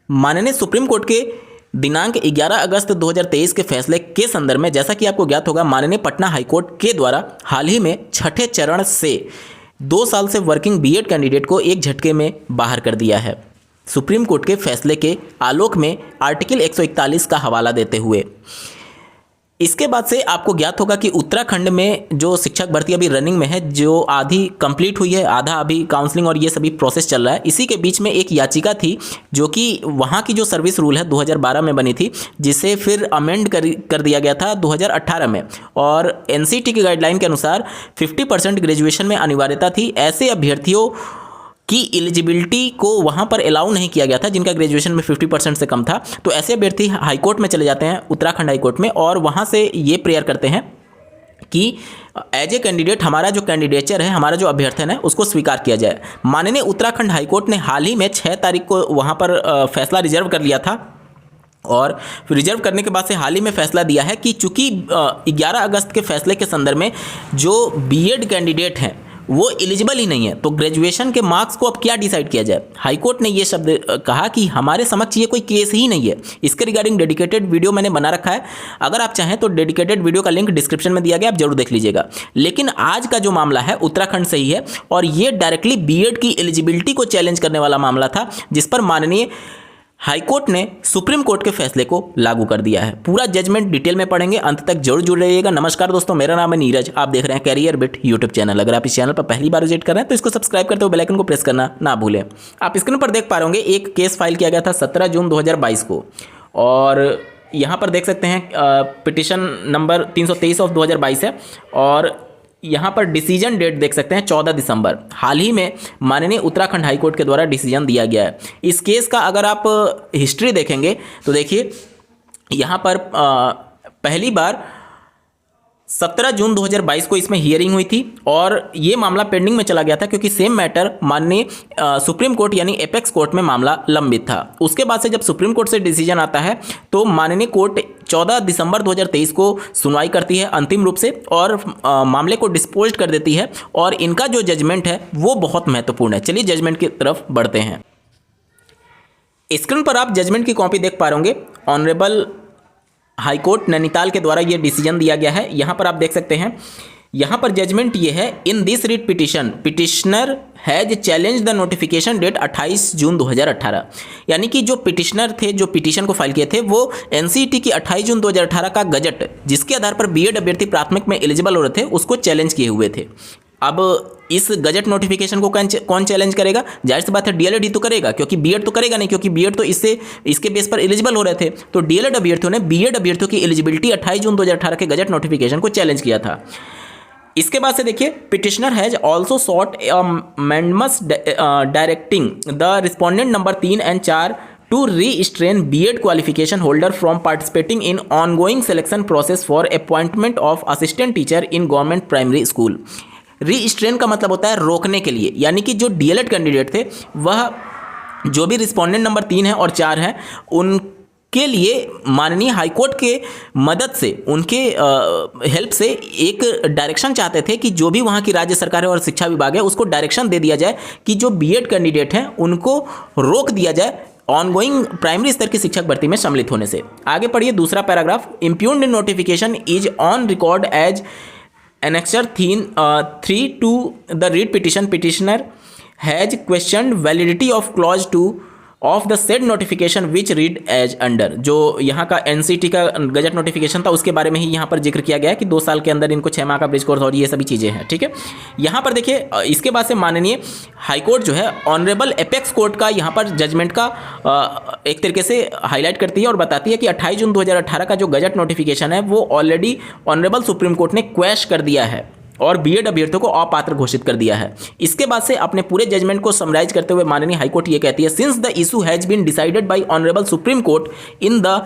माननीय supreme court के दिनांक 11 अगस्त 2023 के फैसले के संदर्भ में जैसा कि आपको ज्ञात होगा, माननीय पटना हाईकोर्ट के द्वारा हाल ही में छठे चरण से 2 साल से वर्किंग बीएड कैंडिडेट को एक झटके में बाहर कर दिया है। सुप्रीम कोर्ट के फैसले के आलोक में आर्टिकल 141 का हवाला देते हुए इसके बाद से आपको ज्ञात होगा कि उत्तराखंड में जो शिक्षक भर्ती अभी रनिंग में है, जो आधी कंप्लीट हुई है, आधा अभी काउंसलिंग और ये सभी प्रोसेस चल रहा है। इसी के बीच में एक याचिका थी जो कि वहाँ की जो सर्विस रूल है 2012 में बनी थी, जिसे फिर अमेंड कर दिया गया था 2018 में। और एनसीटी की गाइडलाइन के अनुसार 50% ग्रेजुएशन में अनिवार्यता थी। ऐसे अभ्यर्थियों की एलिजिबिलिटी को वहाँ पर अलाउ नहीं किया गया था जिनका ग्रेजुएशन में 50% से कम था। तो ऐसे अभ्यर्थी हाईकोर्ट में चले जाते हैं, उत्तराखंड हाईकोर्ट में, और वहाँ से ये प्रेयर करते हैं कि एज ए कैंडिडेट हमारा जो कैंडिडेचर है, हमारा जो अभ्यर्थन है, उसको स्वीकार किया जाए। माननीय उत्तराखंड हाईकोर्ट ने हाल ही में 6 तारीख को वहाँ पर फैसला रिजर्व कर लिया था, और रिजर्व करने के बाद से हाल ही में फैसला दिया है कि चूंकि 11 अगस्त के फैसले के संदर्भ में जो बीएड कैंडिडेट हैं वो एलिजिबल ही नहीं है, तो ग्रेजुएशन के मार्क्स को अब क्या डिसाइड किया जाए। हाईकोर्ट ने ये शब्द कहा कि हमारे समक्ष ये कोई केस ही नहीं है। इसके रिगार्डिंग डेडिकेटेड वीडियो मैंने बना रखा है, अगर आप चाहें तो डेडिकेटेड वीडियो का लिंक डिस्क्रिप्शन में दिया गया, आप जरूर देख लीजिएगा। लेकिन आज का जो मामला है उत्तराखंड से ही है, और ये डायरेक्टली बीएड की एलिजिबिलिटी को चैलेंज करने वाला मामला था, जिस पर माननीय हाईकोर्ट ने सुप्रीम कोर्ट के फैसले को लागू कर दिया है। पूरा जजमेंट डिटेल में पढ़ेंगे, अंत तक जरूर जुड़े रहिएगा। नमस्कार दोस्तों, मेरा नाम है नीरज, आप देख रहे हैं कैरियर बिट यूट्यूब चैनल। अगर आप इस चैनल पर पहली बार विजिट कर रहे हैं तो इसको सब्सक्राइब करते हुए बेल आइकन को प्रेस करना ना भूलें। आप स्क्रीन पर देख पा रहे होंगे, एक केस फाइल किया गया था 17 जून 2022 को, और यहाँ पर देख सकते हैं पिटिशन नंबर 323 ऑफ 2022 है, और यहाँ पर डिसीजन डेट देख सकते हैं 14 दिसंबर। हाल ही में माननीय उत्तराखंड हाईकोर्ट के द्वारा डिसीजन दिया गया है। इस केस का अगर आप हिस्ट्री देखेंगे तो देखिए, यहाँ पर पहली बार 17 जून 2022 को इसमें हियरिंग हुई थी, और ये मामला पेंडिंग में चला गया था क्योंकि सेम मैटर माननीय सुप्रीम कोर्ट यानी एपेक्स कोर्ट में मामला लंबित था। उसके बाद से जब सुप्रीम कोर्ट से डिसीजन आता है तो माननीय कोर्ट 14 दिसंबर 2023 को सुनवाई करती है अंतिम रूप से, और मामले को डिस्पोज्ड कर देती है, और इनका जो जजमेंट है वो बहुत महत्वपूर्ण है। चलिए जजमेंट की तरफ बढ़ते हैं। स्क्रीन पर आप जजमेंट की कॉपी देख पा रहे होंगे। ऑनरेबल हाईकोर्ट नैनीताल के द्वारा ये डिसीजन दिया गया है। यहाँ पर आप देख सकते हैं, यहाँ पर जजमेंट ये है, in this writ petition petitioner has challenge the notification date 28 June 2018। यानी कि जो पिटिशनर थे, जो पिटिशन को फाइल किए थे, वो एनसीटी की 28 जून 2018 का गजट, जिसके आधार पर बीएड अभ्यर्थी प्राथमिक में एलिजिबल हो रहे थे, उसको चैलेंज किए हुए थे। अब इस गजट नोटिफिकेशन को कौन चैलेंज करेगा? जाहिर सी बात है डीएलएड ही तो करेगा, क्योंकि बीएड तो करेगा नहीं, क्योंकि बीएड तो इसके बेस पर एलिजिबल हो रहे थे। तो डीएलएड अभ्यर्थियों ने बीएड अभ्यर्थियों की एलिजिबिलिटी 28 जून 2018 के गजट नोटिफिकेशन को चैलेंज किया था। इसके बाद से देखिए, petitioner has also sought amendments directing the respondent number 3 और 4 to restrain BEd qualification holder from participating in ongoing selection process for appointment of assistant teacher in government primary school। रीस्ट्रेन का मतलब होता है रोकने के लिए, यानी कि जो डीएलएड कैंडिडेट थे, वह जो भी रिस्पोंडेंट नंबर 3 है और 4 हैं, उनके लिए माननीय हाईकोर्ट के मदद से, उनके हेल्प से एक डायरेक्शन चाहते थे कि जो भी वहाँ की राज्य सरकार है और शिक्षा विभाग है, उसको डायरेक्शन दे दिया जाए कि जो बीएड कैंडिडेट हैं उनको रोक दिया जाए ऑनगोइंग प्राइमरी स्तर की शिक्षक भर्ती में सम्मिलित होने से। आगे पढ़िए दूसरा paragraph. Impugned notification is on record as Annexure 3 to the read petition. Petitioner has questioned validity of clause 2 of the said notification which read as under। जो यहाँ का एनसीटी का गजट नोटिफिकेशन था, उसके बारे में ही यहाँ पर जिक्र किया गया है कि 2 साल के अंदर इनको 6 माह का ब्रिज कोर्स और ये सभी चीज़ें हैं। ठीक है, यहाँ पर देखिए, इसके बाद से माननीय हाईकोर्ट जो है ऑनरेबल एपेक्स कोर्ट का यहाँ पर जजमेंट का एक तरीके से हाईलाइट करती है और बताती है कि 28 जून 2018 का जो गजट नोटिफिकेशन है वो ऑलरेडी ऑनरेबल सुप्रीम कोर्ट ने क्वैश कर दिया है और बीएड अभ्यर्थियों को अपात्र घोषित कर दिया है। इसके बाद से अपने पूरे जजमेंट को समराइज करते हुए माननीय हाईकोर्ट ये कहती है, since the issue has been decided by honourable supreme court in the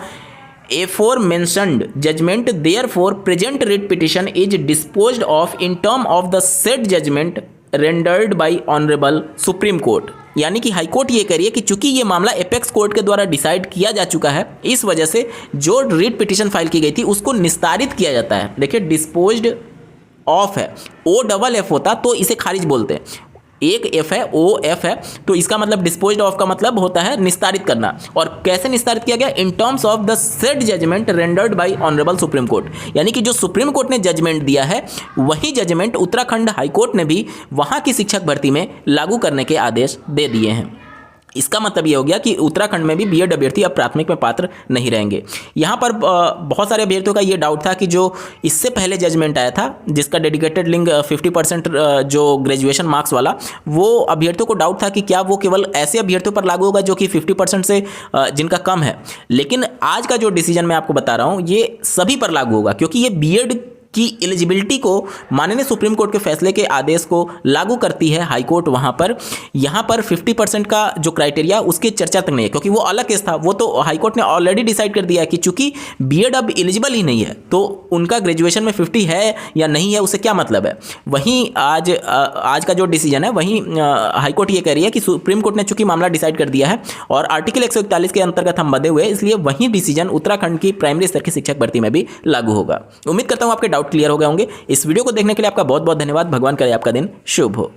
aforementioned judgment, therefore present writ petition is disposed of in term of the said judgment rendered by honorable supreme court। यानी कि high court ये कह रही है कि चूंकि ये मामला एपेक्स कोर्ट के द्वारा डिसाइड किया जा चुका है, इस वजह से जो रिट पिटिशन फाइल की गई थी उसको निस्तारित किया जाता है। देखिए डिस्पोज्ड ऑफ है, OFF होता तो इसे खारिज बोलते हैं। एक एफ है, ओ एफ है, तो इसका मतलब डिस्पोज्ड ऑफ का मतलब होता है निस्तारित करना। और कैसे निस्तारित किया गया? In terms of the said judgment rendered by honourable supreme court, यानी कि जो सुप्रीम कोर्ट ने जजमेंट दिया है वही जजमेंट उत्तराखंड हाई कोर्ट ने भी वहां की शिक्षक भर्ती में लागू करने के आदेश दे दिए हैं। इसका मतलब ये हो गया कि उत्तराखंड में भी बीएड अभ्यर्थी अब प्राथमिक में पात्र नहीं रहेंगे। यहाँ पर बहुत सारे अभ्यर्थियों का ये डाउट था कि जो इससे पहले जजमेंट आया था जिसका डेडिकेटेड लिंक 50% जो ग्रेजुएशन मार्क्स वाला, वो अभ्यर्थियों को डाउट था कि क्या वो केवल ऐसे अभ्यर्थियों पर लागू होगा जो कि 50% से जिनका कम है। लेकिन आज का जो डिसीजन मैं आपको बता रहा हूँ ये सभी पर लागू होगा, क्योंकि ये बीएड की एलिजिबिलिटी को माननीय सुप्रीम कोर्ट के फैसले के आदेश को लागू करती है हाई कोर्ट। वहाँ पर यहाँ पर 50% का जो क्राइटेरिया उसकी चर्चा तक नहीं है, क्योंकि वो अलग केस था। वो तो हाई कोर्ट ने ऑलरेडी डिसाइड कर दिया है कि चूंकि बीएड अब एलिजिबल ही नहीं है तो उनका ग्रेजुएशन में 50 है या नहीं है उससे क्या मतलब है। वहीं आज का जो डिसीजन है वहीं हाई कोर्ट ये कह रही है कि सुप्रीम कोर्ट ने चूंकि मामला डिसाइड कर दिया है और आर्टिकल 141 के अंतर्गत हम बंधे हुए, इसलिए वही डिसीजन उत्तराखंड की प्राइमरी स्तर की शिक्षक भर्ती में भी लागू होगा। उम्मीद करता हूं आपके डाउट क्लियर हो गए होंगे। इस वीडियो को देखने के लिए आपका बहुत बहुत धन्यवाद। भगवान करे आपका दिन शुभ हो।